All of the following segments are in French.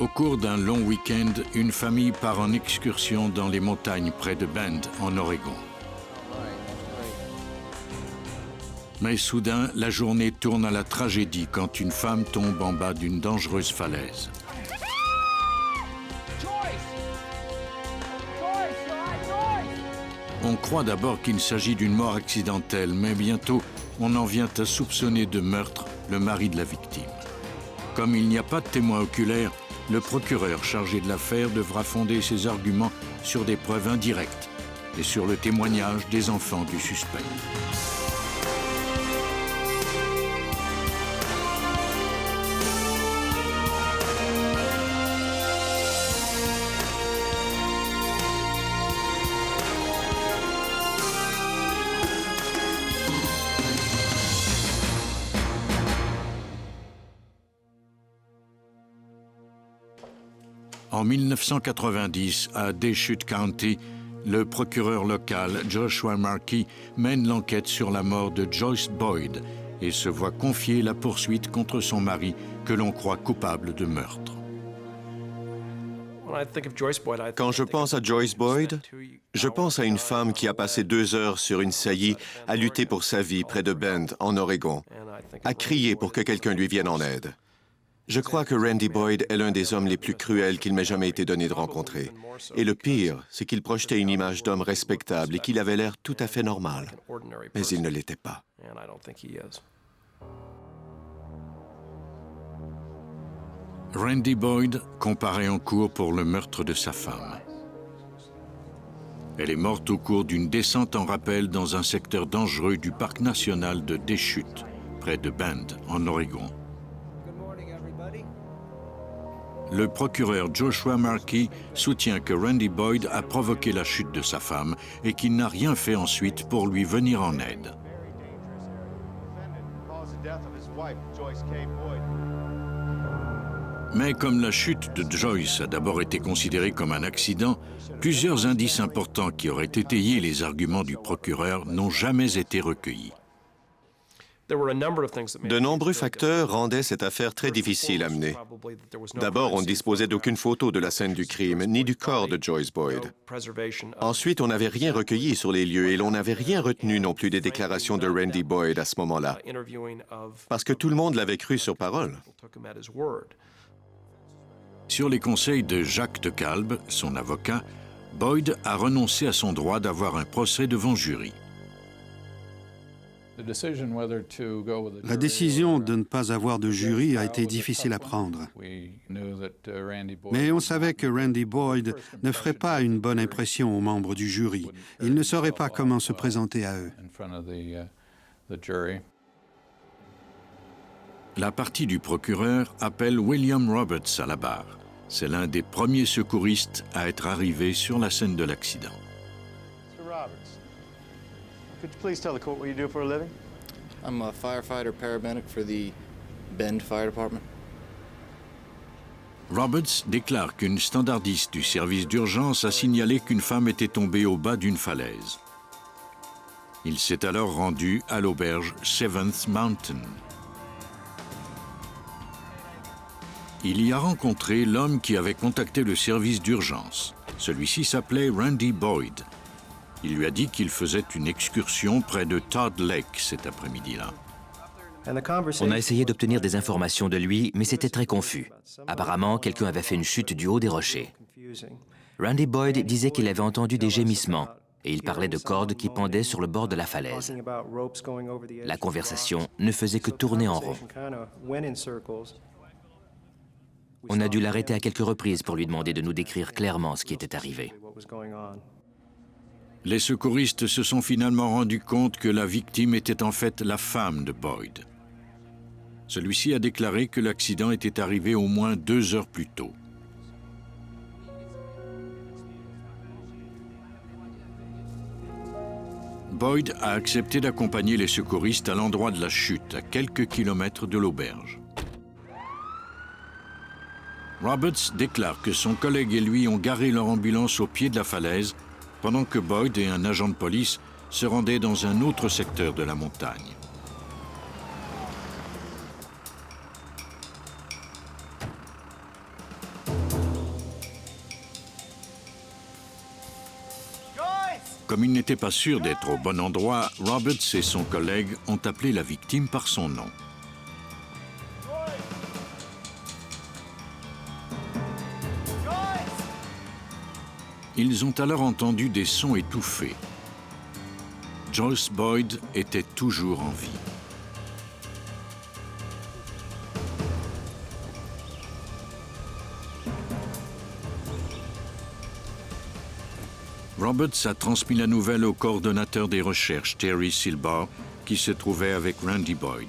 Au cours d'un long week-end, une famille part en excursion dans les montagnes près de Bend, en Oregon. Mais soudain, la journée tourne à la tragédie quand une femme tombe en bas d'une dangereuse falaise. On croit d'abord qu'il s'agit d'une mort accidentelle, mais bientôt, on en vient à soupçonner de meurtre le mari de la victime. Comme il n'y a pas de témoin oculaire, le procureur chargé de l'affaire devra fonder ses arguments sur des preuves indirectes et sur le témoignage des enfants du suspect. En 1990, à Deschutes County, le procureur local, Joshua Markey, mène l'enquête sur la mort de Joyce Boyd et se voit confier la poursuite contre son mari que l'on croit coupable de meurtre. Quand je pense à Joyce Boyd, je pense à une femme qui a passé 2 heures sur une saillie à lutter pour sa vie près de Bend, en Oregon, à crier pour que quelqu'un lui vienne en aide. Je crois que Randy Boyd est l'un des hommes les plus cruels qu'il m'ait jamais été donné de rencontrer. Et le pire, c'est qu'il projetait une image d'homme respectable et qu'il avait l'air tout à fait normal. Mais il ne l'était pas. Randy Boyd comparaît en cour pour le meurtre de sa femme. Elle est morte au cours d'une descente en rappel dans un secteur dangereux du parc national de Deschutes, près de Bend, en Oregon. Le procureur Joshua Markey soutient que Randy Boyd a provoqué la chute de sa femme et qu'il n'a rien fait ensuite pour lui venir en aide. Mais comme la chute de Joyce a d'abord été considérée comme un accident, plusieurs indices importants qui auraient étayé les arguments du procureur n'ont jamais été recueillis. De nombreux facteurs rendaient cette affaire très difficile à mener. D'abord, on ne disposait d'aucune photo de la scène du crime, ni du corps de Joyce Boyd. Ensuite, on n'avait rien recueilli sur les lieux et l'on n'avait rien retenu non plus des déclarations de Randy Boyd à ce moment-là, parce que tout le monde l'avait cru sur parole. Sur les conseils de Jacques de Kalb, son avocat, Boyd a renoncé à son droit d'avoir un procès devant jury. La décision de ne pas avoir de jury a été difficile à prendre. Mais on savait que Randy Boyd ne ferait pas une bonne impression aux membres du jury. Il ne saurait pas comment se présenter à eux. La partie du procureur appelle William Roberts à la barre. C'est l'un des premiers secouristes à être arrivé sur la scène de l'accident. Could you please tell the court what you do for a living? I'm a firefighter paramedic for the Bend Fire Department. Roberts déclare qu'une standardiste du service d'urgence a signalé qu'une femme était tombée au bas d'une falaise. Il s'est alors rendu à l'auberge Seventh Mountain. Il y a rencontré l'homme qui avait contacté le service d'urgence. Celui-ci s'appelait Randy Boyd. Il lui a dit qu'il faisait une excursion près de Todd Lake cet après-midi-là. On a essayé d'obtenir des informations de lui, mais c'était très confus. Apparemment, quelqu'un avait fait une chute du haut des rochers. Randy Boyd disait qu'il avait entendu des gémissements et il parlait de cordes qui pendaient sur le bord de la falaise. La conversation ne faisait que tourner en rond. On a dû l'arrêter à quelques reprises pour lui demander de nous décrire clairement ce qui était arrivé. Les secouristes se sont finalement rendus compte que la victime était en fait la femme de Boyd. Celui-ci a déclaré que l'accident était arrivé au moins 2 heures plus tôt. Boyd a accepté d'accompagner les secouristes à l'endroit de la chute, à quelques kilomètres de l'auberge. Roberts déclare que son collègue et lui ont garé leur ambulance au pied de la falaise pendant que Boyd et un agent de police se rendaient dans un autre secteur de la montagne. Comme il n'était pas sûr d'être au bon endroit, Roberts et son collègue ont appelé la victime par son nom. Ils ont alors entendu des sons étouffés. Joyce Boyd était toujours en vie. Roberts a transmis la nouvelle au coordonnateur des recherches, Terry Silbar, qui se trouvait avec Randy Boyd.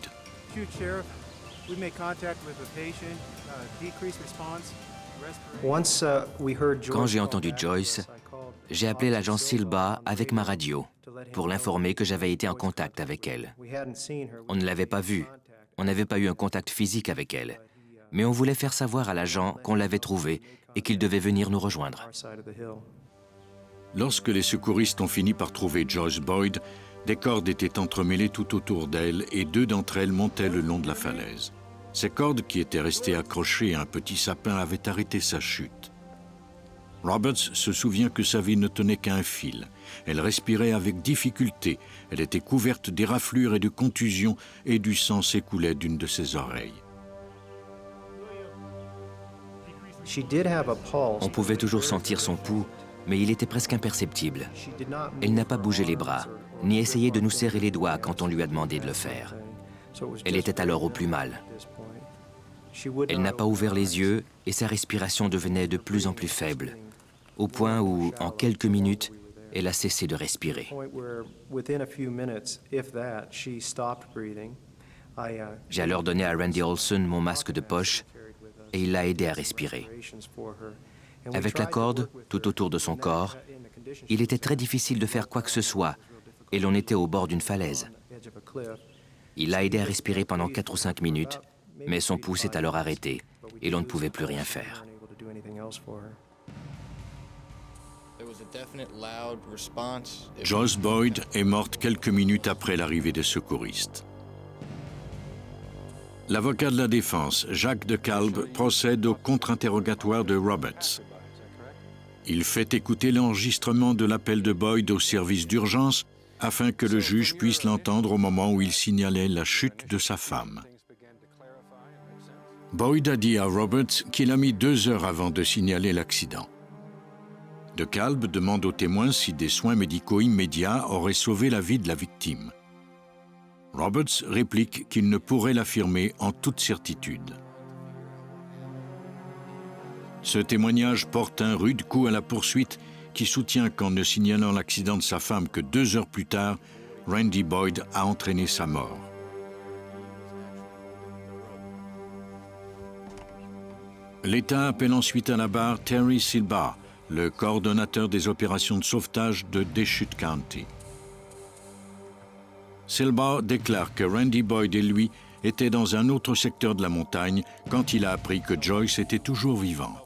Quand j'ai entendu Joyce, j'ai appelé l'agent Silba avec ma radio pour l'informer que j'avais été en contact avec elle. On ne l'avait pas vue, on n'avait pas eu un contact physique avec elle, mais on voulait faire savoir à l'agent qu'on l'avait trouvée et qu'il devait venir nous rejoindre. Lorsque les secouristes ont fini par trouver Joyce Boyd, des cordes étaient entremêlées tout autour d'elle et 2 d'entre elles montaient le long de la falaise. Ces cordes, qui étaient restées accrochées à un petit sapin, avaient arrêté sa chute. Roberts se souvient que sa vie ne tenait qu'à un fil. Elle respirait avec difficulté, elle était couverte d'éraflures et de contusions et du sang s'écoulait d'une de ses oreilles. On pouvait toujours sentir son pouls, mais il était presque imperceptible. Elle n'a pas bougé les bras, ni essayé de nous serrer les doigts quand on lui a demandé de le faire. Elle était alors au plus mal. Elle n'a pas ouvert les yeux et sa respiration devenait de plus en plus faible, au point où, en quelques minutes, elle a cessé de respirer. J'ai alors donné à Randy Olson mon masque de poche et il l'a aidé à respirer. Avec la corde tout autour de son corps, il était très difficile de faire quoi que ce soit et l'on était au bord d'une falaise. Il l'a aidé à respirer pendant 4 ou 5 minutes, mais son pouls s'est alors arrêté et l'on ne pouvait plus rien faire. Joyce Boyd est morte quelques minutes après l'arrivée des secouristes. L'avocat de la défense, Jacques de Kalb, procède au contre-interrogatoire de Roberts. Il fait écouter l'enregistrement de l'appel de Boyd au service d'urgence afin que le juge puisse l'entendre au moment où il signalait la chute de sa femme. Boyd a dit à Roberts qu'il a mis 2 heures avant de signaler l'accident. De Kalb demande aux témoins si des soins médicaux immédiats auraient sauvé la vie de la victime. Roberts réplique qu'il ne pourrait l'affirmer en toute certitude. Ce témoignage porte un rude coup à la poursuite qui soutient qu'en ne signalant l'accident de sa femme que 2 heures plus tard, Randy Boyd a entraîné sa mort. L'État appelle ensuite à la barre Terry Silbar, le coordonnateur des opérations de sauvetage de Deschutes County. Silbar déclare que Randy Boyd et lui étaient dans un autre secteur de la montagne quand il a appris que Joyce était toujours vivante.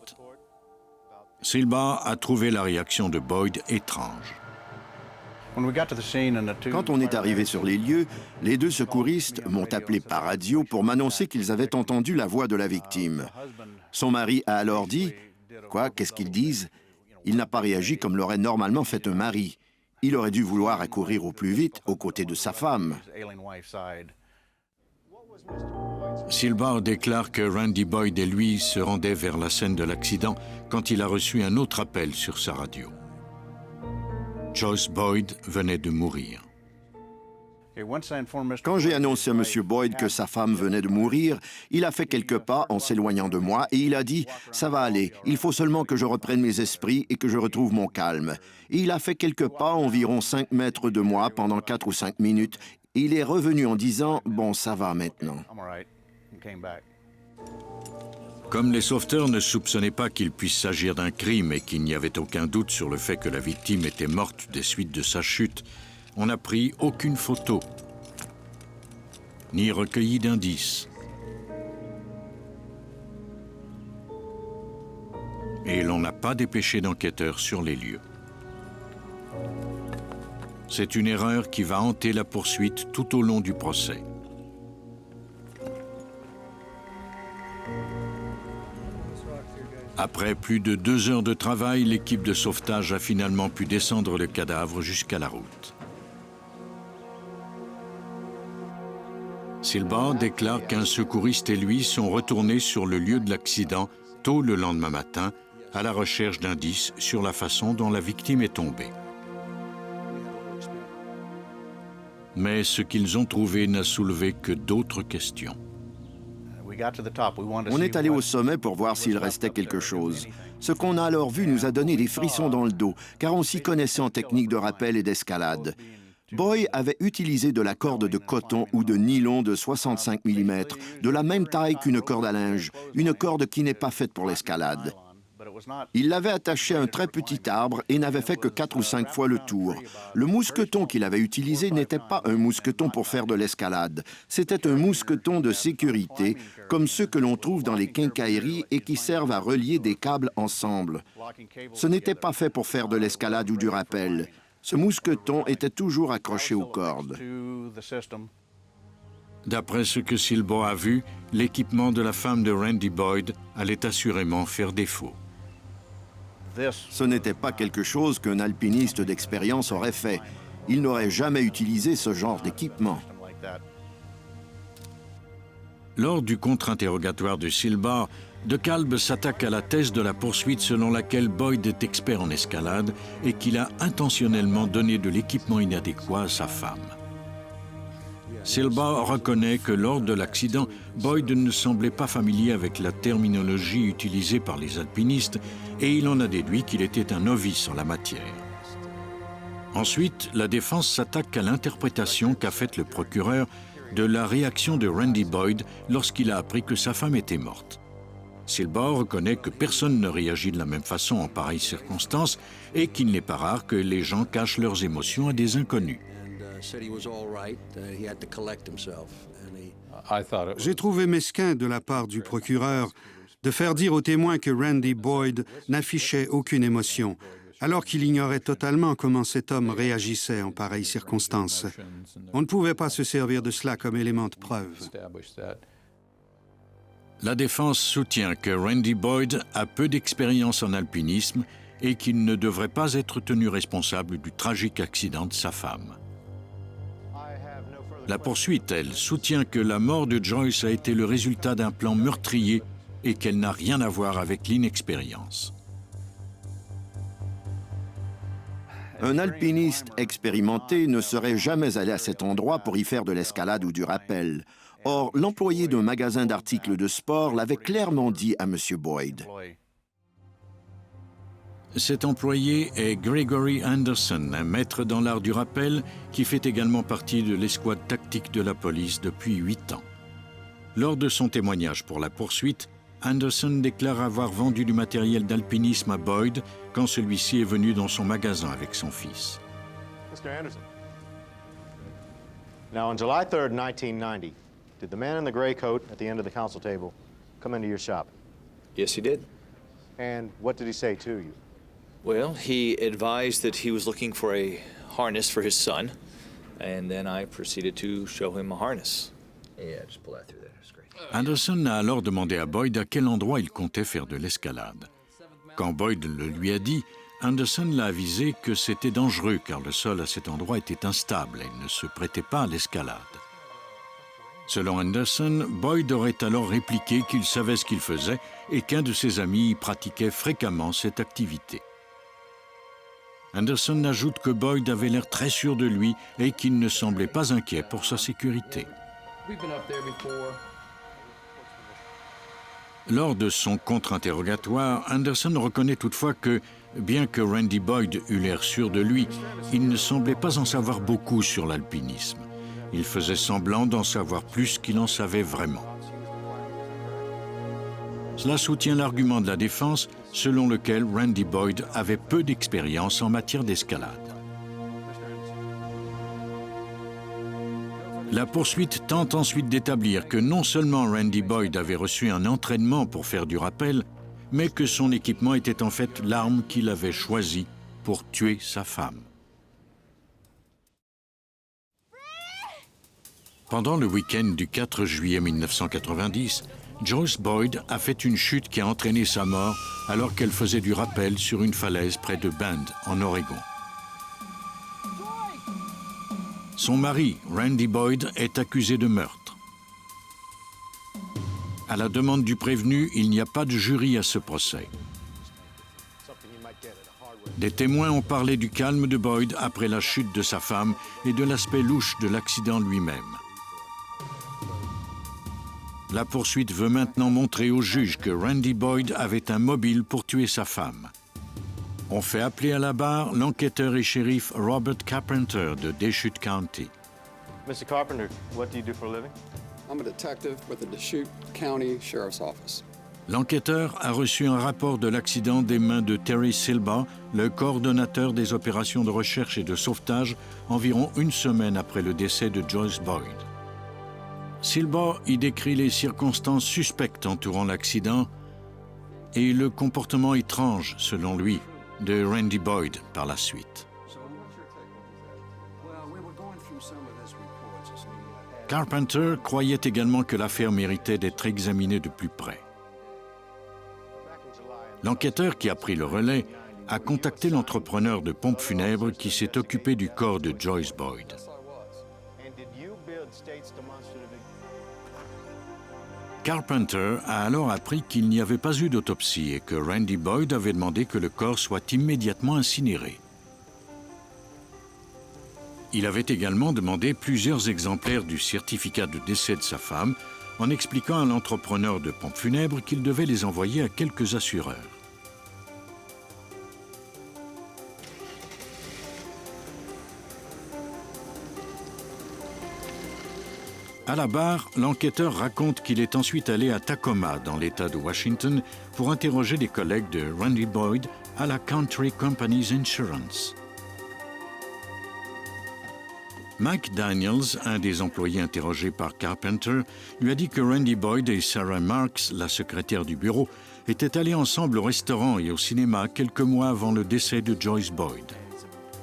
Silbar a trouvé la réaction de Boyd étrange. Quand on est arrivé sur les lieux, les 2 secouristes m'ont appelé par radio pour m'annoncer qu'ils avaient entendu la voix de la victime. Son mari a alors dit « Quoi, qu'est-ce qu'ils disent ?» Il n'a pas réagi comme l'aurait normalement fait un mari. Il aurait dû vouloir accourir au plus vite aux côtés de sa femme. Silbar déclare que Randy Boyd et lui se rendaient vers la scène de l'accident quand il a reçu un autre appel sur sa radio. Joyce Boyd venait de mourir. Quand j'ai annoncé à M. Boyd que sa femme venait de mourir, il a fait quelques pas en s'éloignant de moi et il a dit « Ça va aller, il faut seulement que je reprenne mes esprits et que je retrouve mon calme. » Et il a fait quelques pas environ 5 mètres de moi pendant 4 ou 5 minutes. Et il est revenu en disant « Bon, ça va maintenant. » Comme les sauveteurs ne soupçonnaient pas qu'il puisse s'agir d'un crime et qu'il n'y avait aucun doute sur le fait que la victime était morte des suites de sa chute, on n'a pris aucune photo, ni recueilli d'indices. Et l'on n'a pas dépêché d'enquêteurs sur les lieux. C'est une erreur qui va hanter la poursuite tout au long du procès. Après plus de 2 heures de travail, l'équipe de sauvetage a finalement pu descendre le cadavre jusqu'à la route. Silbar déclare qu'un secouriste et lui sont retournés sur le lieu de l'accident tôt le lendemain matin à la recherche d'indices sur la façon dont la victime est tombée. Mais ce qu'ils ont trouvé n'a soulevé que d'autres questions. On est allé au sommet pour voir s'il restait quelque chose. Ce qu'on a alors vu nous a donné des frissons dans le dos, car on s'y connaissait en technique de rappel et d'escalade. Boyd avait utilisé de la corde de coton ou de nylon de 65 mm, de la même taille qu'une corde à linge, une corde qui n'est pas faite pour l'escalade. Il l'avait attaché à un très petit arbre et n'avait fait que 4 ou 5 fois le tour. Le mousqueton qu'il avait utilisé n'était pas un mousqueton pour faire de l'escalade. C'était un mousqueton de sécurité, comme ceux que l'on trouve dans les quincailleries et qui servent à relier des câbles ensemble. Ce n'était pas fait pour faire de l'escalade ou du rappel. Ce mousqueton était toujours accroché aux cordes. D'après ce que Silbar a vu, l'équipement de la femme de Randy Boyd allait assurément faire défaut. Ce n'était pas quelque chose qu'un alpiniste d'expérience aurait fait. Il n'aurait jamais utilisé ce genre d'équipement. Lors du contre-interrogatoire de Silbar, DeKalb s'attaque à la thèse de la poursuite selon laquelle Boyd est expert en escalade et qu'il a intentionnellement donné de l'équipement inadéquat à sa femme. Silbar reconnaît que lors de l'accident, Boyd ne semblait pas familier avec la terminologie utilisée par les alpinistes et il en a déduit qu'il était un novice en la matière. Ensuite, la défense s'attaque à l'interprétation qu'a faite le procureur de la réaction de Randy Boyd lorsqu'il a appris que sa femme était morte. Silbar reconnaît que personne ne réagit de la même façon en pareilles circonstances et qu'il n'est pas rare que les gens cachent leurs émotions à des inconnus. J'ai trouvé mesquin de la part du procureur de faire dire aux témoins que Randy Boyd n'affichait aucune émotion, alors qu'il ignorait totalement comment cet homme réagissait en pareilles circonstances. On ne pouvait pas se servir de cela comme élément de preuve. La défense soutient que Randy Boyd a peu d'expérience en alpinisme et qu'il ne devrait pas être tenu responsable du tragique accident de sa femme. La poursuite, elle, soutient que la mort de Joyce a été le résultat d'un plan meurtrier et qu'elle n'a rien à voir avec l'inexpérience. Un alpiniste expérimenté ne serait jamais allé à cet endroit pour y faire de l'escalade ou du rappel. Or, l'employé d'un magasin d'articles de sport l'avait clairement dit à M. Boyd. Cet employé est Gregory Anderson, un maître dans l'art du rappel qui fait également partie de l'escouade tactique de la police depuis 8 ans. Lors de son témoignage pour la poursuite, Anderson déclare avoir vendu du matériel d'alpinisme à Boyd quand celui-ci est venu dans son magasin avec son fils. Mr. Anderson. Now, on July 3rd, 1990, did the man in the gray coat at the end of the council table come into your shop? Yes, he did. And what did he say to you? Well, he advised that he was looking for a harness for his son, and then I proceeded to show him a harness. Yeah, just pull that through there. That's great. Anderson a alors demandé à Boyd à quel endroit il comptait faire de l'escalade. Quand Boyd le lui a dit, Anderson l'a avisé que c'était dangereux car le sol à cet endroit était instable et ne se prêtait pas à l'escalade. Selon Anderson, Boyd aurait alors répliqué qu'il savait ce qu'il faisait et qu'un de ses amis pratiquait fréquemment cette activité. Anderson ajoute que Boyd avait l'air très sûr de lui et qu'il ne semblait pas inquiet pour sa sécurité. Lors de son contre-interrogatoire, Anderson reconnaît toutefois que, bien que Randy Boyd eût l'air sûr de lui, il ne semblait pas en savoir beaucoup sur l'alpinisme. Il faisait semblant d'en savoir plus qu'il en savait vraiment. Cela soutient l'argument de la défense selon lequel Randy Boyd avait peu d'expérience en matière d'escalade. La poursuite tente ensuite d'établir que non seulement Randy Boyd avait reçu un entraînement pour faire du rappel, mais que son équipement était en fait l'arme qu'il avait choisie pour tuer sa femme. Pendant le week-end du 4 juillet 1990, Joyce Boyd a fait une chute qui a entraîné sa mort alors qu'elle faisait du rappel sur une falaise près de Bend, en Oregon. Son mari, Randy Boyd, est accusé de meurtre. À la demande du prévenu, il n'y a pas de jury à ce procès. Des témoins ont parlé du calme de Boyd après la chute de sa femme et de l'aspect louche de l'accident lui-même. La poursuite veut maintenant montrer au juge que Randy Boyd avait un mobile pour tuer sa femme. On fait appeler à la barre l'enquêteur et shérif Robert Carpenter de Deschutes County. Mr. Carpenter, what do you do for a living? I'm a detective with the Deschutes County Sheriff's Office. L'enquêteur a reçu un rapport de l'accident des mains de Terry Silba, le coordonnateur des opérations de recherche et de sauvetage, environ une semaine après le décès de Joyce Boyd. Silba y décrit les circonstances suspectes entourant l'accident et le comportement étrange, selon lui, de Randy Boyd par la suite. Carpenter croyait également que l'affaire méritait d'être examinée de plus près. L'enquêteur qui a pris le relais a contacté l'entrepreneur de pompes funèbres qui s'est occupé du corps de Joyce Boyd. Carpenter a alors appris qu'il n'y avait pas eu d'autopsie et que Randy Boyd avait demandé que le corps soit immédiatement incinéré. Il avait également demandé plusieurs exemplaires du certificat de décès de sa femme en expliquant à l'entrepreneur de pompes funèbres qu'il devait les envoyer à quelques assureurs. À la barre, l'enquêteur raconte qu'il est ensuite allé à Tacoma, dans l'État de Washington, pour interroger des collègues de Randy Boyd à la Country Companies Insurance. Mike Daniels, un des employés interrogés par Carpenter, lui a dit que Randy Boyd et Sarah Marks, la secrétaire du bureau, étaient allés ensemble au restaurant et au cinéma quelques mois avant le décès de Joyce Boyd.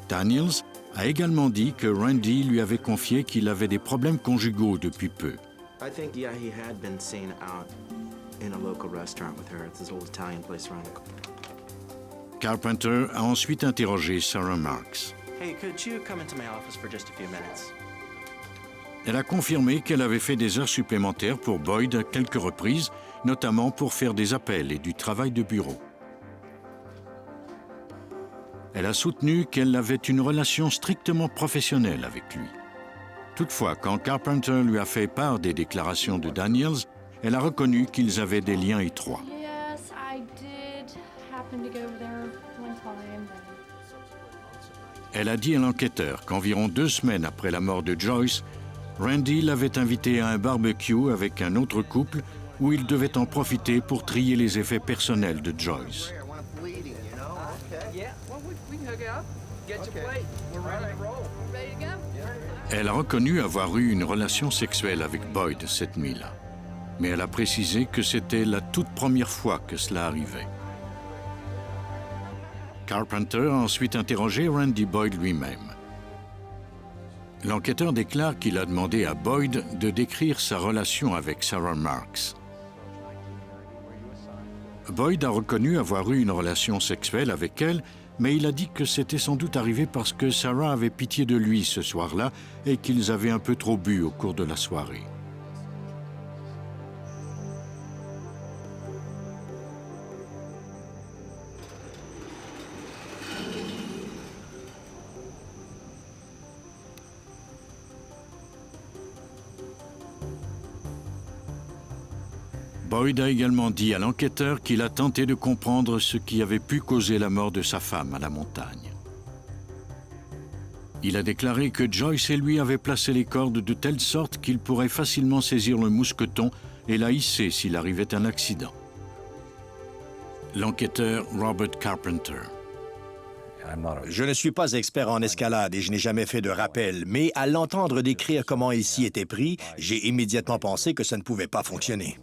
Daniels a également dit que Randy lui avait confié qu'il avait des problèmes conjugaux depuis peu. Carpenter a ensuite interrogé Sarah Marks. Elle a confirmé qu'elle avait fait des heures supplémentaires pour Boyd à quelques reprises, notamment pour faire des appels et du travail de bureau. Elle a soutenu qu'elle avait une relation strictement professionnelle avec lui. Toutefois, quand Carpenter lui a fait part des déclarations de Daniels, elle a reconnu qu'ils avaient des liens étroits. Elle a dit à l'enquêteur qu'environ 2 semaines après la mort de Joyce, Randy l'avait invité à un barbecue avec un autre couple où il devait en profiter pour trier les effets personnels de Joyce. Elle a reconnu avoir eu une relation sexuelle avec Boyd cette nuit-là, mais elle a précisé que c'était la toute première fois que cela arrivait. Carpenter a ensuite interrogé Randy Boyd lui-même. L'enquêteur déclare qu'il a demandé à Boyd de décrire sa relation avec Sarah Marks. Boyd a reconnu avoir eu une relation sexuelle avec elle, mais il a dit que c'était sans doute arrivé parce que Sarah avait pitié de lui ce soir-là et qu'ils avaient un peu trop bu au cours de la soirée. Boyd a également dit à l'enquêteur qu'il a tenté de comprendre ce qui avait pu causer la mort de sa femme à la montagne. Il a déclaré que Joyce et lui avaient placé les cordes de telle sorte qu'il pourrait facilement saisir le mousqueton et la hisser s'il arrivait un accident. L'enquêteur Robert Carpenter. Je ne suis pas expert en escalade et je n'ai jamais fait de rappel, mais à l'entendre décrire comment il s'y était pris, j'ai immédiatement pensé que ça ne pouvait pas fonctionner.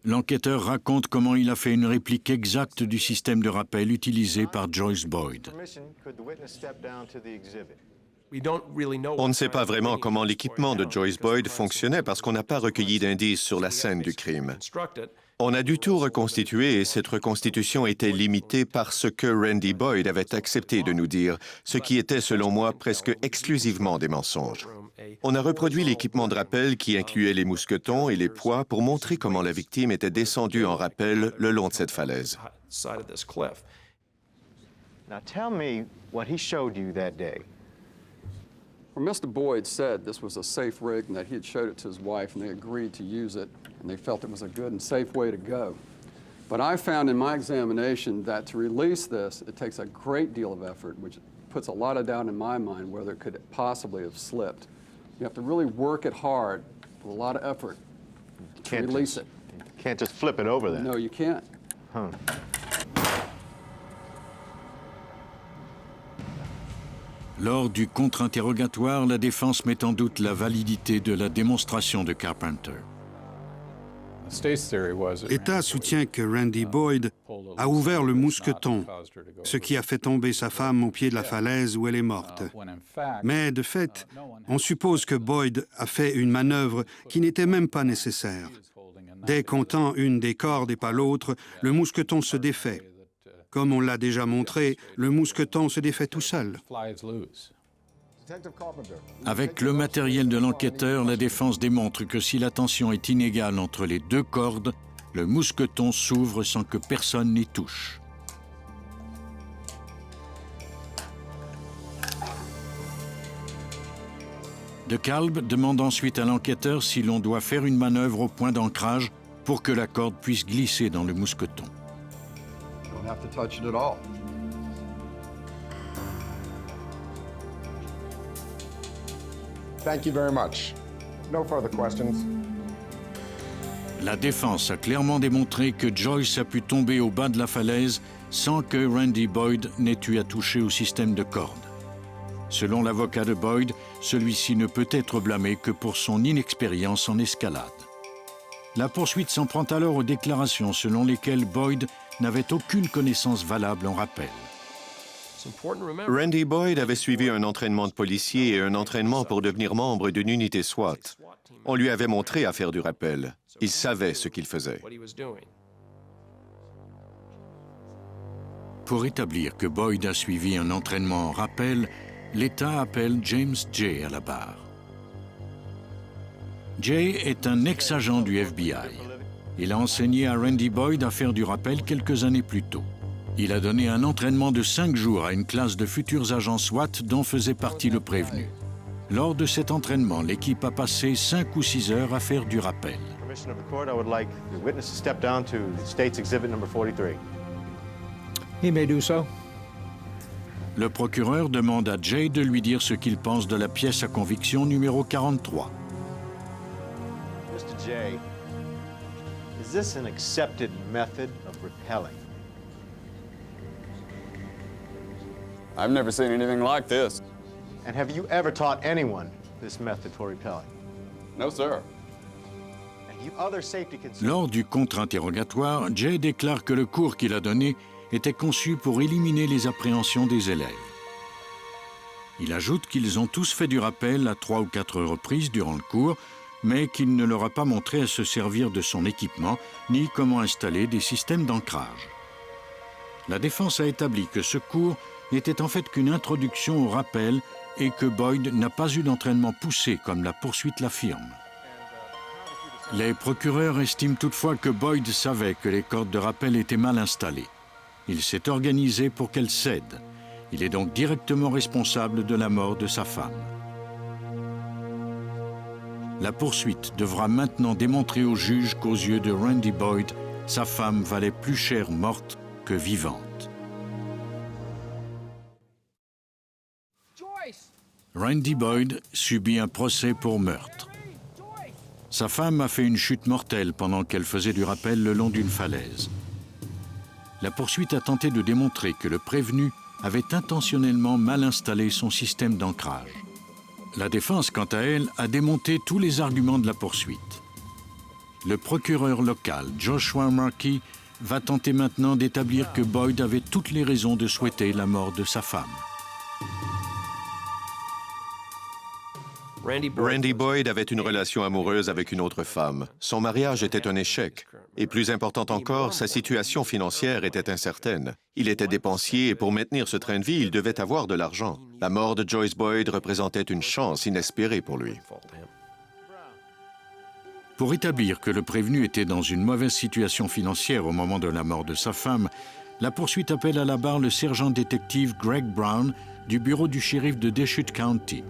L'enquêteur raconte comment il a fait une réplique exacte du système de rappel utilisé par Joyce Boyd. On ne sait pas vraiment comment l'équipement de Joyce Boyd fonctionnait parce qu'on n'a pas recueilli d'indices sur la scène du crime. On a dû tout reconstituer et cette reconstitution était limitée par ce que Randy Boyd avait accepté de nous dire, ce qui était, selon moi, presque exclusivement des mensonges. On a reproduit l'équipement de rappel qui incluait les mousquetons et les poids pour montrer comment la victime était descendue en rappel le long de cette falaise. Now tell me what he showed you that day. Well, Mr. Boyd said this was a safe rig and that he had showed it to his wife and they agreed to use it and they felt it was a good and safe way to go. But I found in my examination that to release this, it takes a great deal of effort, which puts a lot of doubt in my mind whether it could possibly have slipped. You have to really work it hard with a lot of effort to release it. You can't just flip it over then. No, you can't. Huh. Lors du contre-interrogatoire, la défense met en doute la validité de la démonstration de Carpenter. L'État soutient que Randy Boyd a ouvert le mousqueton, ce qui a fait tomber sa femme au pied de la falaise où elle est morte. Mais de fait, on suppose que Boyd a fait une manœuvre qui n'était même pas nécessaire. Dès qu'on tend une des cordes et pas l'autre, le mousqueton se défait. Comme on l'a déjà montré, le mousqueton se défait tout seul. Avec le matériel de l'enquêteur, la défense démontre que si la tension est inégale entre les deux cordes, le mousqueton s'ouvre sans que personne n'y touche. De Kalb demande ensuite à l'enquêteur si l'on doit faire une manœuvre au point d'ancrage pour que la corde puisse glisser dans le mousqueton. Don't have to touch it at all. Thank you very much. No further questions. La défense a clairement démontré que Joyce a pu tomber au bas de la falaise sans que Randy Boyd n'ait eu à toucher au système de corde. Selon l'avocat de Boyd, celui-ci ne peut être blâmé que pour son inexpérience en escalade. La poursuite s'en prend alors aux déclarations selon lesquelles Boyd n'avait aucune connaissance valable en rappel. Randy Boyd avait suivi un entraînement de policier et un entraînement pour devenir membre d'une unité SWAT. On lui avait montré à faire du rappel. Il savait ce qu'il faisait. Pour établir que Boyd a suivi un entraînement en rappel, l'État appelle James Jay à la barre. Jay est un ex-agent du FBI. Il a enseigné à Randy Boyd à faire du rappel quelques années plus tôt. Il a donné un entraînement de 5 jours à une classe de futurs agents SWAT dont faisait partie le prévenu. Lors de cet entraînement, l'équipe a passé 5 ou 6 heures à faire du rappel. He may do so. Le procureur demande à Jay de lui dire ce qu'il pense de la pièce à conviction numéro 43. Mr. Jay, is this an accepted method of repelling? I've never seen anything like this. And have you ever taught anyone this method for repelling? No, sir. And you other safety concerns? Lors du contre-interrogatoire, Jay déclare que le cours qu'il a donné était conçu pour éliminer les appréhensions des élèves. Il ajoute qu'ils ont tous fait du rappel à 3 ou 4 reprises durant le cours, mais qu'il ne leur a pas montré à se servir de son équipement ni comment installer des systèmes d'ancrage. La défense a établi que ce cours n'était en fait qu'une introduction au rappel et que Boyd n'a pas eu d'entraînement poussé comme la poursuite l'affirme. Les procureurs estiment toutefois que Boyd savait que les cordes de rappel étaient mal installées. Il s'est organisé pour qu'elles cèdent. Il est donc directement responsable de la mort de sa femme. La poursuite devra maintenant démontrer au juge qu'aux yeux de Randy Boyd, sa femme valait plus cher morte que vivante. Randy Boyd subit un procès pour meurtre. Sa femme a fait une chute mortelle pendant qu'elle faisait du rappel le long d'une falaise. La poursuite a tenté de démontrer que le prévenu avait intentionnellement mal installé son système d'ancrage. La défense, quant à elle, a démonté tous les arguments de la poursuite. Le procureur local, Joshua Markey, va tenter maintenant d'établir que Boyd avait toutes les raisons de souhaiter la mort de sa femme. Randy Boyd avait une relation amoureuse avec une autre femme. Son mariage était un échec. Et plus important encore, sa situation financière était incertaine. Il était dépensier et pour maintenir ce train de vie, il devait avoir de l'argent. La mort de Joyce Boyd représentait une chance inespérée pour lui. Pour établir que le prévenu était dans une mauvaise situation financière au moment de la mort de sa femme, la poursuite appelle à la barre le sergent-détective Greg Brown du bureau du shérif de Deschutes County.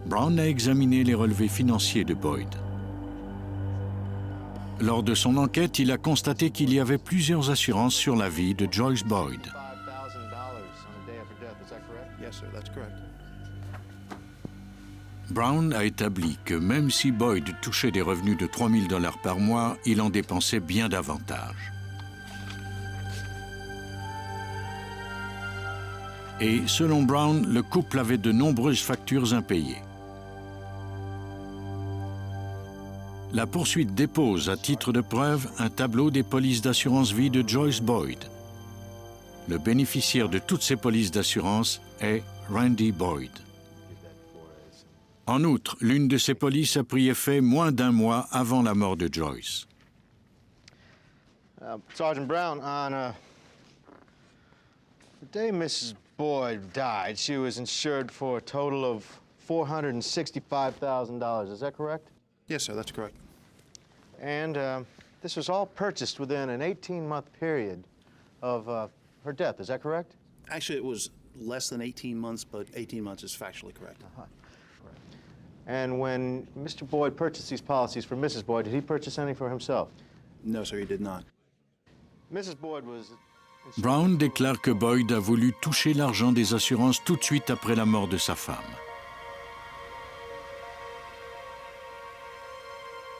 Brown a examiné les relevés financiers de Boyd. Lors de son enquête, il a constaté qu'il y avait plusieurs assurances sur la vie de Joyce Boyd. Brown a établi que même si Boyd touchait des revenus de 3 000 $ par mois, il en dépensait bien davantage. Et selon Brown, le couple avait de nombreuses factures impayées. La poursuite dépose à titre de preuve un tableau des polices d'assurance vie de Joyce Boyd. Le bénéficiaire de toutes ces polices d'assurance est Randy Boyd. En outre, l'une de ces polices a pris effet moins d'un mois avant la mort de Joyce. Sergeant Brown, on the day Mrs. Boyd died, she was insured for a total of $465,000. Is that correct? Yes, sir, that's correct. And this was all purchased within an 18-month period of her death. Is that correct? Actually, it was less than 18 months, but 18 months is factually correct. And when Mr. Boyd purchased these policies for Mrs. Boyd, did he purchase any for himself? No, sir, he did not. Mrs. Boyd was... Brown déclare que Boyd a voulu toucher l'argent des assurances tout de suite après la mort de sa femme.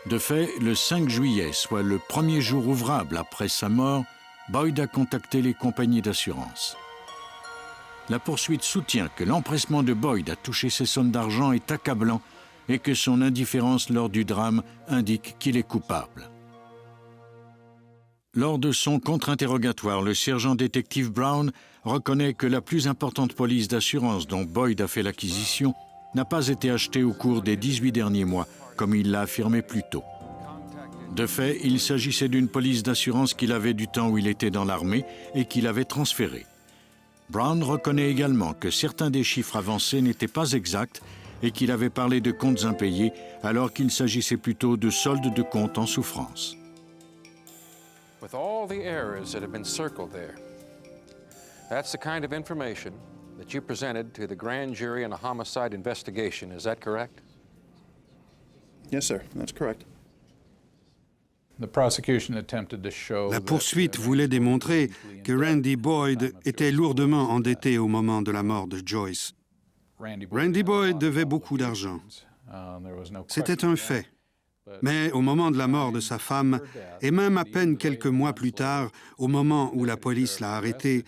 De fait, le 5 juillet, soit le premier jour ouvrable après sa mort, Boyd a contacté les compagnies d'assurance. La poursuite soutient que l'empressement de Boyd à toucher ces sommes d'argent est accablant et que son indifférence lors du drame indique qu'il est coupable. Lors de son contre-interrogatoire, le sergent-détective Brown reconnaît que la plus importante police d'assurance dont Boyd a fait l'acquisition n'a pas été achetée au cours des 18 derniers mois, comme il l'a affirmé plus tôt. De fait, il s'agissait d'une police d'assurance qu'il avait du temps où il était dans l'armée et qu'il avait transférée. Brown reconnaît également que certains des chiffres avancés n'étaient pas exacts et qu'il avait parlé de comptes impayés alors qu'il s'agissait plutôt de soldes de comptes en souffrance. With all the errors that have been circled there, that's the kind of information that you presented to the grand jury in a homicide investigation. Is that correct? Yes, sir, that's correct. The prosecution attempted to show La poursuite voulait démontrer que Randy Boyd était lourdement endetté au moment de la mort de Joyce. Randy Boyd devait beaucoup d'argent. C'était un fait. Mais au moment de la mort de sa femme, et même à peine quelques mois plus tard, au moment où la police l'a arrêté,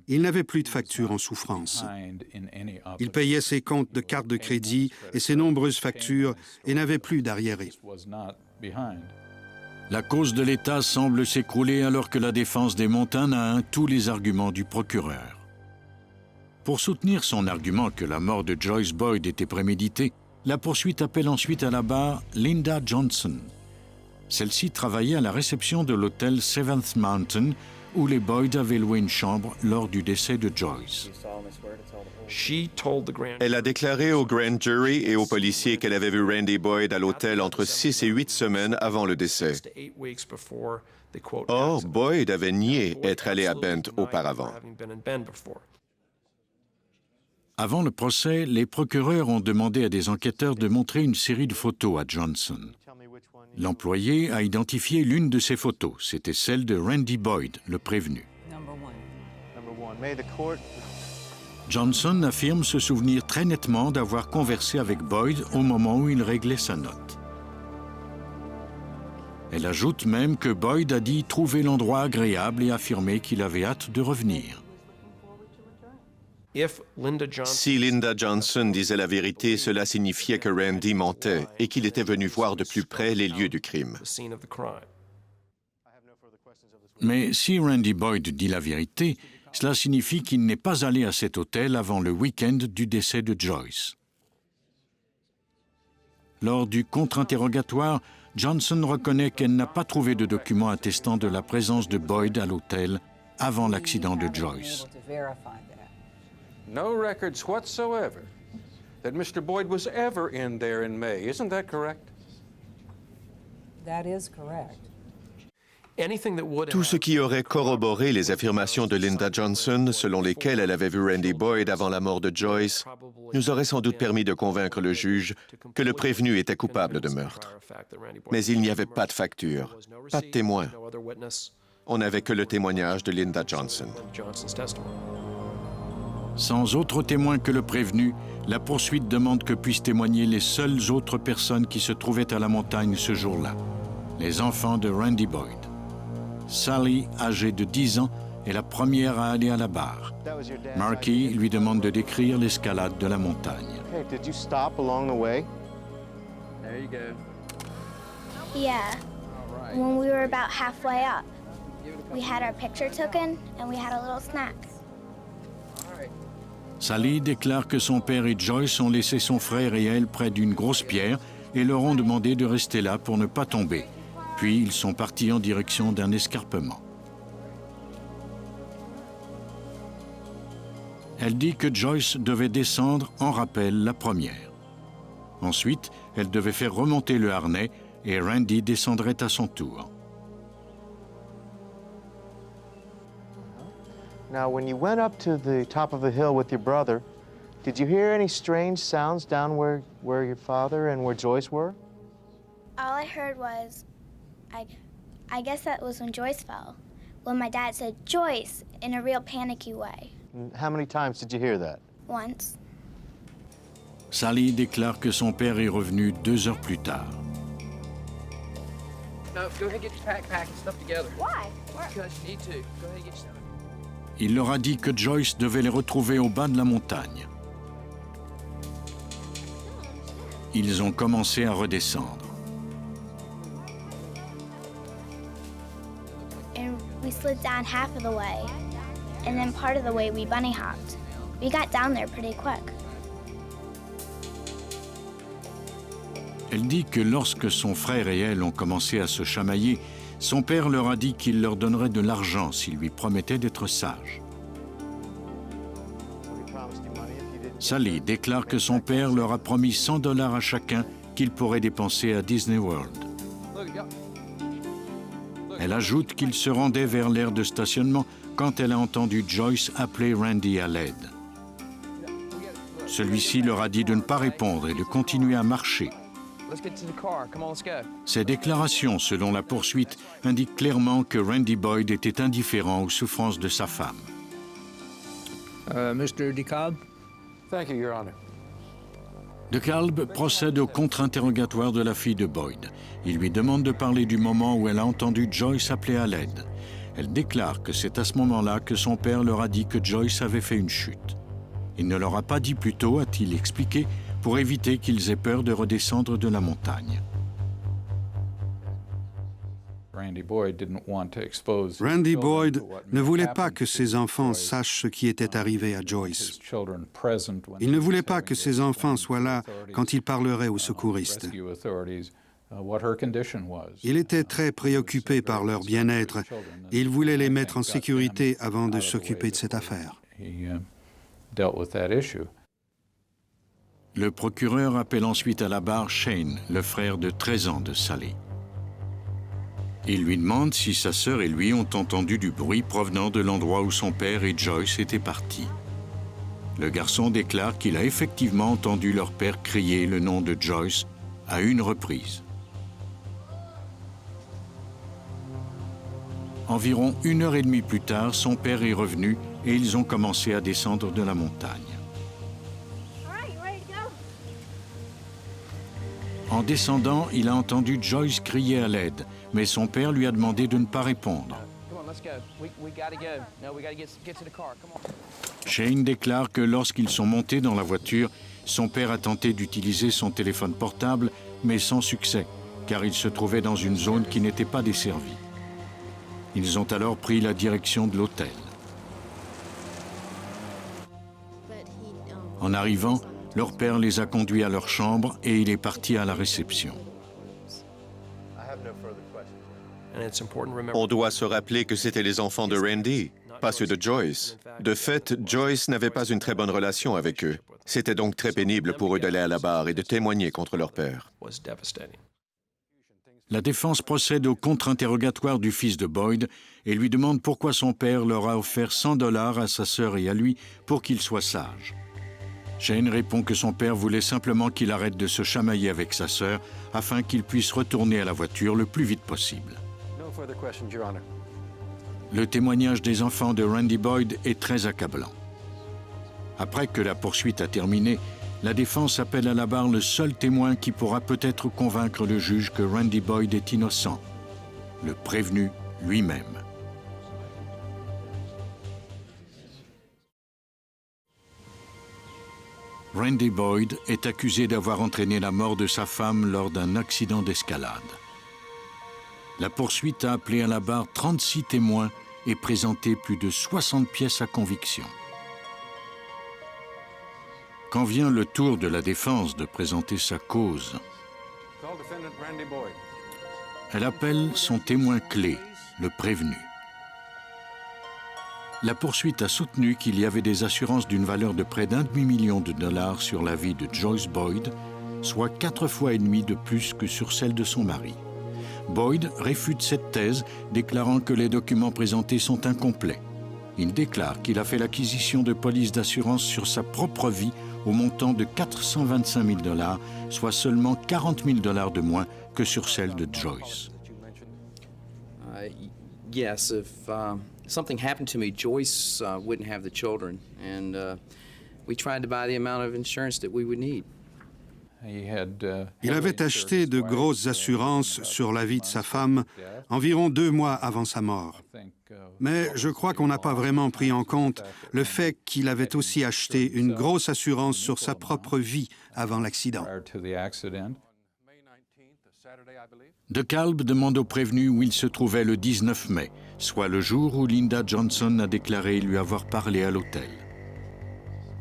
il n'avait plus de facture en souffrance. Il payait ses comptes de carte de crédit et ses nombreuses factures et n'avait plus d'arriérés. La cause de l'État semble s'écrouler alors que la défense démonte un à un tous les arguments du procureur. Pour soutenir son argument que la mort de Joyce Boyd était préméditée, la poursuite appelle ensuite à la barre Linda Johnson. Celle-ci travaillait à la réception de l'hôtel Seventh Mountain où les Boyd avaient loué une chambre lors du décès de Joyce. Elle a déclaré au grand jury et aux policiers qu'elle avait vu Randy Boyd à l'hôtel entre 6 et 8 semaines avant le décès. Or, Boyd avait nié être allé à Bend auparavant. Avant le procès, les procureurs ont demandé à des enquêteurs de montrer une série de photos à Johnson. L'employé a identifié l'une de ces photos. C'était celle de Randy Boyd, le prévenu. Johnson affirme se souvenir très nettement d'avoir conversé avec Boyd au moment où il réglait sa note. Elle ajoute même que Boyd a dit trouver l'endroit agréable et affirmé qu'il avait hâte de revenir. Si Linda Johnson disait la vérité, cela signifiait que Randy mentait et qu'il était venu voir de plus près les lieux du crime. Mais si Randy Boyd dit la vérité, cela signifie qu'il n'est pas allé à cet hôtel avant le week-end du décès de Joyce. Lors du contre-interrogatoire, Johnson reconnaît qu'elle n'a pas trouvé de documents attestant de la présence de Boyd à l'hôtel avant l'accident de Joyce. No records whatsoever that Mr. Boyd was ever in there in May. Isn't that correct? That is correct. Tout ce qui aurait corroboré les affirmations de Linda Johnson, selon lesquelles elle avait vu Randy Boyd avant la mort de Joyce, nous aurait sans doute permis de convaincre le juge que le prévenu était coupable de meurtre. Mais il n'y avait pas de facture, pas de témoin. On n'avait que le témoignage de Linda Johnson. Sans autre témoin que le prévenu, la poursuite demande que puissent témoigner les seules autres personnes qui se trouvaient à la montagne ce jour-là, les enfants de Randy Boyd. Sally, âgée de 10 ans, est la première à aller à la barre. Marky lui demande de décrire l'escalade de la montagne. Okay, did you stop along the way? There you go. Yeah. When we were about halfway up, we had our picture taken and we had a little snack. Sally déclare que son père et Joyce ont laissé son frère et elle près d'une grosse pierre et leur ont demandé de rester là pour ne pas tomber. Puis ils sont partis en direction d'un escarpement. Elle dit que Joyce devait descendre en rappel la première. Ensuite, elle devait faire remonter le harnais et Randy descendrait à son tour. Now, when you went up to the top of the hill with your brother, did you hear any strange sounds down where your father and where Joyce were? All I heard was, I guess that was when Joyce fell, when my dad said, "Joyce," in a real panicky way. How many times did you hear that? Once. Sally déclare que son père est revenu 2 heures plus tard. No, go ahead and get your pack and stuff together. Why? Because you need to. Go ahead and get your stuff. Il leur a dit que Joyce devait les retrouver au bas de la montagne. Ils ont commencé à redescendre. And we slid down half of the way, and then part of the way we bunny hopped. We got down there pretty quick. Elle dit que lorsque son frère et elle ont commencé à se chamailler, son père leur a dit qu'il leur donnerait de l'argent s'ils lui promettaient d'être sages. Sally déclare que son père leur a promis $100 à chacun qu'ils pourraient dépenser à Disney World. Elle ajoute qu'ils se rendaient vers l'aire de stationnement quand elle a entendu Joyce appeler Randy à l'aide. Celui-ci leur a dit de ne pas répondre et de continuer à marcher. Ces déclarations, selon la poursuite, indiquent clairement que Randy Boyd était indifférent aux souffrances de sa femme. Mr. DeKalb? Thank you, Your Honor. DeKalb procède au contre-interrogatoire de la fille de Boyd. Il lui demande de parler du moment où elle a entendu Joyce appeler à l'aide. Elle déclare que c'est à ce moment-là que son père leur a dit que Joyce avait fait une chute. Il ne leur a pas dit plus tôt, a-t-il expliqué, pour éviter qu'ils aient peur de redescendre de la montagne. Randy Boyd ne voulait pas que ses enfants sachent ce qui était arrivé à Joyce. Il ne voulait pas que ses enfants soient là quand il parlerait aux secouristes. Il était très préoccupé par leur bien-être et il voulait les mettre en sécurité avant de s'occuper de cette affaire. Le procureur appelle ensuite à la barre Shane, le frère de 13 ans de Sally. Il lui demande si sa sœur et lui ont entendu du bruit provenant de l'endroit où son père et Joyce étaient partis. Le garçon déclare qu'il a effectivement entendu leur père crier le nom de Joyce à 1 reprise. Environ 1h30 plus tard, son père est revenu et ils ont commencé à descendre de la montagne. En descendant, il a entendu Joyce crier à l'aide, mais son père lui a demandé de ne pas répondre. Shane déclare que lorsqu'ils sont montés dans la voiture, son père a tenté d'utiliser son téléphone portable, mais sans succès, car il se trouvait dans une zone qui n'était pas desservie. Ils ont alors pris la direction de l'hôtel. En arrivant, leur père les a conduits à leur chambre et il est parti à la réception. On doit se rappeler que c'étaient les enfants de Randy, pas ceux de Joyce. De fait, Joyce n'avait pas une très bonne relation avec eux. C'était donc très pénible pour eux d'aller à la barre et de témoigner contre leur père. La défense procède au contre-interrogatoire du fils de Boyd et lui demande pourquoi son père leur a offert $100 à sa sœur et à lui pour qu'il soit sage. Shane répond que son père voulait simplement qu'il arrête de se chamailler avec sa sœur afin qu'il puisse retourner à la voiture le plus vite possible. Le témoignage des enfants de Randy Boyd est très accablant. Après que la poursuite a terminé, la défense appelle à la barre le seul témoin qui pourra peut-être convaincre le juge que Randy Boyd est innocent, le prévenu lui-même. Randy Boyd est accusé d'avoir entraîné la mort de sa femme lors d'un accident d'escalade. La poursuite a appelé à la barre 36 témoins et présenté plus de 60 pièces à conviction. Quand vient le tour de la défense de présenter sa cause, elle appelle son témoin clé, le prévenu. La poursuite a soutenu qu'il y avait des assurances d'une valeur de près d'1,5 million de dollars sur la vie de Joyce Boyd, soit 4 fois et demi de plus que sur celle de son mari. Boyd réfute cette thèse, déclarant que les documents présentés sont incomplets. Il déclare qu'il a fait l'acquisition de polices d'assurance sur sa propre vie au montant de 425 000 $, soit seulement 40 000 $ de moins que sur celle de Joyce. Yes, if something happened to me, Joyce wouldn't have the children, and we tried to buy the amount of insurance that we would need. Il avait acheté de grosses assurances sur la vie de sa femme environ 2 mois avant sa mort. Mais je crois qu'on n'a pas vraiment pris en compte le fait qu'il avait aussi acheté une grosse assurance sur sa propre vie avant l'accident. DeKalb demande au prévenu où il se trouvait le 19 mai, soit le jour où Linda Johnson a déclaré lui avoir parlé à l'hôtel.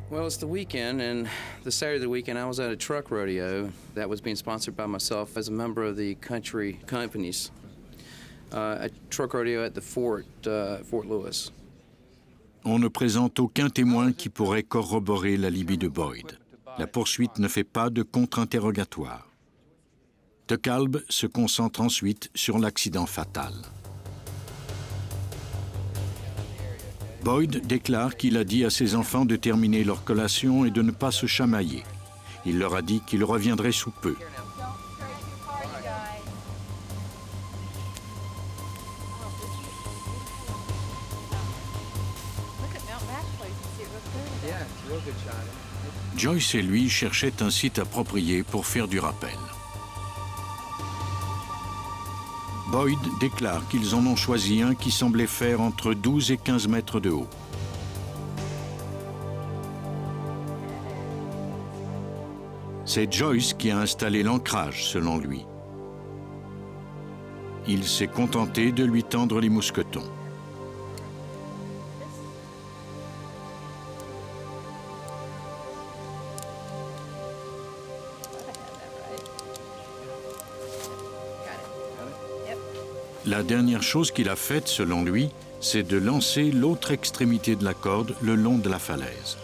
Well, it's the weekend, and the Saturday of the weekend, I was at a truck rodeo that was being sponsored by myself as a member of the country companies. A truck rodeo at the Fort Lewis. On ne présente aucun témoin qui pourrait corroborer l'alibi de Boyd. La poursuite ne fait pas de contre-interrogatoire. DeKalb se concentre ensuite sur l'accident fatal. Boyd déclare qu'il a dit à ses enfants de terminer leur collation et de ne pas se chamailler. Il leur a dit qu'il reviendrait sous peu. Joyce et lui cherchaient un site approprié pour faire du rappel. Boyd déclare qu'ils en ont choisi un qui semblait faire entre 12 et 15 mètres de haut. C'est Joyce qui a installé l'ancrage, selon lui. Il s'est contenté de lui tendre les mousquetons. La dernière chose qu'il a faite, selon lui, c'est de lancer l'autre extrémité de la corde le long de la falaise.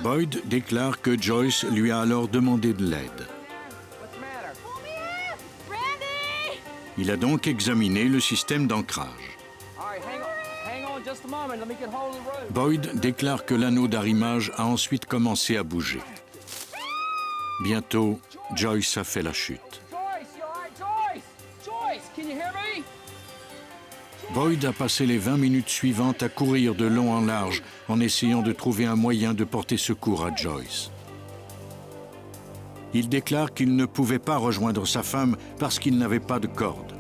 Boyd déclare que Joyce lui a alors demandé de l'aide. Il a donc examiné le système d'ancrage. Boyd déclare que l'anneau d'arrimage a ensuite commencé à bouger. Bientôt, Joyce a fait Boyd a passé les 20 minutes suivantes à courir de long en large en essayant de trouver un moyen de porter secours à Joyce. Il déclare qu'il ne pouvait pas rejoindre sa femme parce qu'il n'avait pas de corde.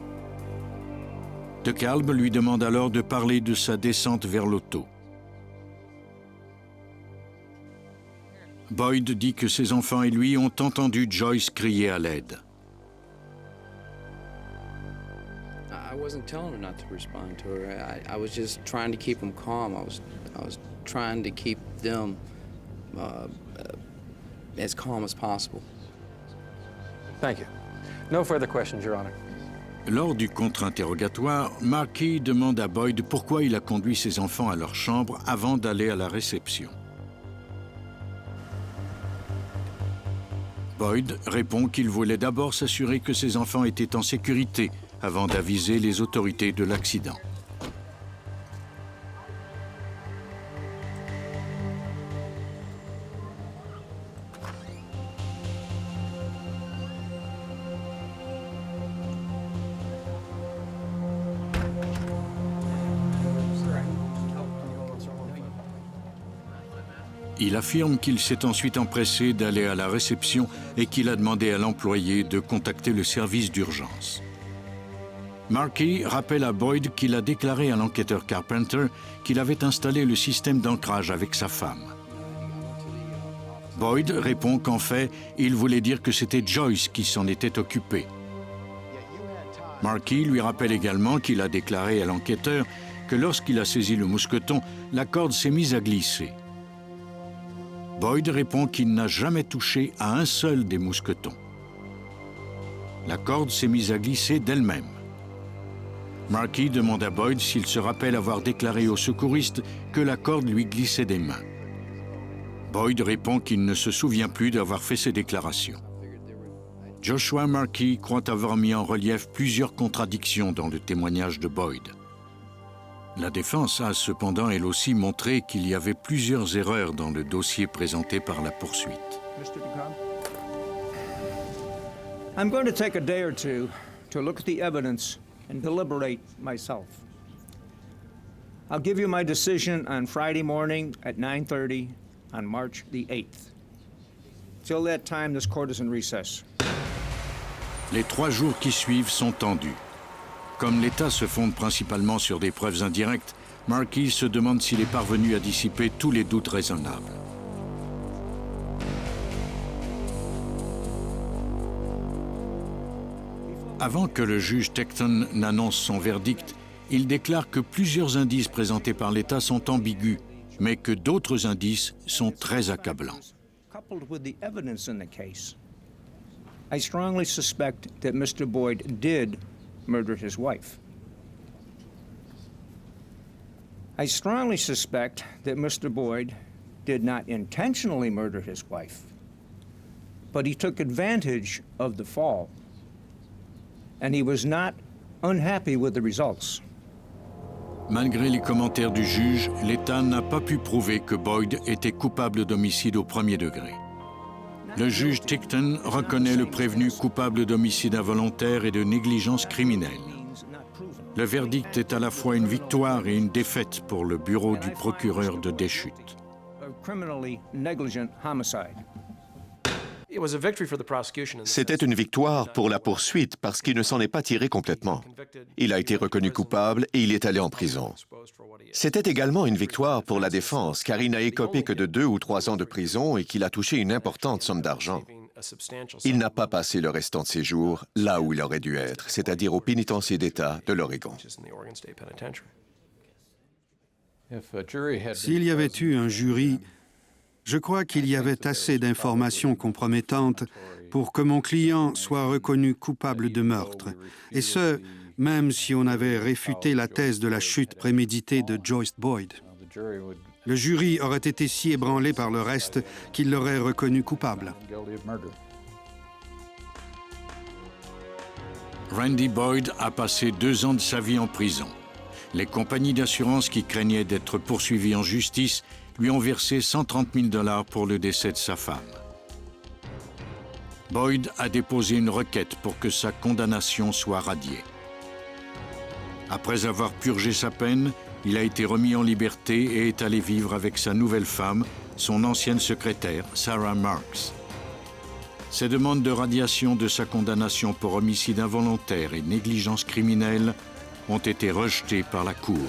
DeKalb lui demande alors de parler de sa descente vers l'auto. Boyd dit que ses enfants et lui ont entendu Joyce crier à l'aide. I wasn't telling her not to respond to her. I was just trying to keep them calm. I was trying to keep them as calm as possible. Thank you. No further questions, Your Honor. Lors du contre-interrogatoire, Markey demande à Boyd pourquoi il a conduit ses enfants à leur chambre avant d'aller à la réception. Boyd répond qu'il voulait d'abord s'assurer que ses enfants étaient en sécurité avant d'aviser les autorités de l'accident. Il affirme qu'il s'est ensuite empressé d'aller à la réception et qu'il a demandé à l'employé de contacter le service d'urgence. Markey rappelle à Boyd qu'il a déclaré à l'enquêteur Carpenter qu'il avait installé le système d'ancrage avec sa femme. Boyd répond qu'en fait, il voulait dire que c'était Joyce qui s'en était occupée. Markey lui rappelle également qu'il a déclaré à l'enquêteur que lorsqu'il a saisi le mousqueton, la corde s'est mise à glisser. Boyd répond qu'il n'a jamais touché à un seul des mousquetons. La corde s'est mise à glisser d'elle-même. Markey demande à Boyd s'il se rappelle avoir déclaré aux secouristes que la corde lui glissait des mains. Boyd répond qu'il ne se souvient plus d'avoir fait ces déclarations. Joshua Markey croit avoir mis en relief plusieurs contradictions dans le témoignage de Boyd. La défense a cependant elle aussi montré qu'il y avait plusieurs erreurs dans le dossier présenté par la poursuite. I'm going to take a day or two to look at the evidence and deliberate myself. I'll give you my decision on Friday morning at 9:30 on March the 8th. Till that time, this court is in recess. Les 3 jours qui suivent sont tendus. Comme l'État se fonde principalement sur des preuves indirectes, Markey se demande s'il est parvenu à dissiper tous les doutes raisonnables. Avant que le juge Tecton n'annonce son verdict, il déclare que plusieurs indices présentés par l'État sont ambigus, mais que d'autres indices sont très accablants. Coupled with the evidence in the case, I strongly suspect that Mr. Boyd did murder his wife. I strongly suspect that Mr. Boyd did not intentionally murder his wife, but he took advantage of the fall, and he was not unhappy with the results. Malgré les commentaires du juge, l'État n'a pas pu prouver que Boyd était coupable d'homicide au premier degré. Le juge Tickton reconnaît le prévenu coupable d'homicide involontaire et de négligence criminelle. Le verdict est à la fois une victoire et une défaite pour le bureau du procureur de Deschutes. C'était une victoire pour la poursuite parce qu'il ne s'en est pas tiré complètement. Il a été reconnu coupable et il est allé en prison. C'était également une victoire pour la défense car il n'a écopé que de 2 ou 3 ans de prison et qu'il a touché une importante somme d'argent. Il n'a pas passé le restant de ses jours là où il aurait dû être, c'est-à-dire au pénitencier d'État de l'Oregon. S'il y avait eu un jury, je crois qu'il y avait assez d'informations compromettantes pour que mon client soit reconnu coupable de meurtre. Et ce, même si on avait réfuté la thèse de la chute préméditée de Joyce Boyd. Le jury aurait été si ébranlé par le reste qu'il l'aurait reconnu coupable. Randy Boyd a passé 2 ans de sa vie en prison. Les compagnies d'assurance qui craignaient d'être poursuivies en justice lui ont versé 130 000 $ pour le décès de sa femme. Boyd a déposé une requête pour que sa condamnation soit radiée. Après avoir purgé sa peine, il a été remis en liberté et est allé vivre avec sa nouvelle femme, son ancienne secrétaire, Sarah Marks. Ces demandes de radiation de sa condamnation pour homicide involontaire et négligence criminelle ont été rejetées par la Cour.